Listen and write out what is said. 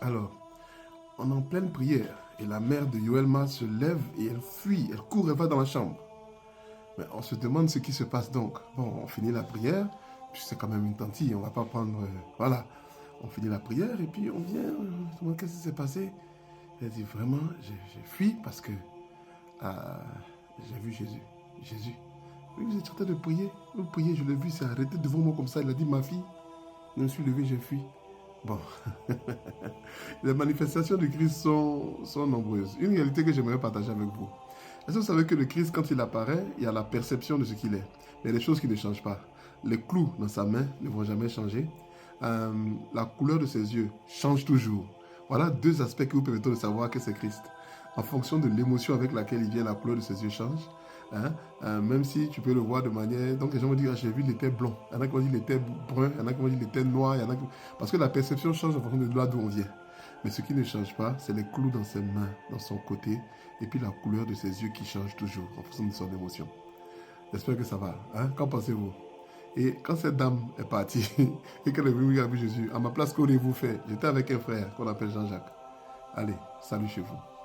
Alors, on est en pleine prière et la mère de Yoelma se lève et elle fuit, elle court, elle va dans la chambre. Mais on se demande ce qui se passe donc. Bon, on finit la prière, puis c'est quand même une tantille, on va pas prendre... voilà, on finit la prière et puis on vient, on se demande qu'est-ce qui s'est passé. Elle dit vraiment, j'ai fui parce que euh, j'ai vu Jésus. Jésus. Oui, vous êtes en train de prier. Vous priez, je l'ai vu, il s'est arrêté devant moi comme ça. Il a dit, ma fille, je me suis levé, j'ai fui. Bon, les manifestations du Christ sont nombreuses. Une réalité que j'aimerais partager avec vous. Est-ce que vous savez que le Christ, quand il apparaît, il y a la perception de ce qu'il est. Il y a des choses qui ne changent pas. Les clous dans sa main ne vont jamais changer. Euh, la couleur de ses yeux change toujours. Voilà deux aspects qui vous permettent de savoir que c'est Christ. En fonction de l'émotion avec laquelle il vient, la couleur de ses yeux change. Hein? Même si tu peux le voir de manière... Donc les gens vont dire, ah, j'ai vu, il était blanc. Il y en a qui vont dire, il était brun. Il y en a qui vont dire, il était noir. Il y en a qui... Parce que la perception change en fonction de là d'où on vient. Mais ce qui ne change pas, c'est les clous dans ses mains, dans son côté, et puis la couleur de ses yeux qui change toujours en fonction de son émotion. J'espère que ça va. Hein? Qu'en pensez-vous? Et quand cette dame est partie et qu'elle est venue avec Jésus, à ma place, qu'auriez-vous fait? J'étais avec un frère qu'on appelle Jean-Jacques. Allez, salut chez vous.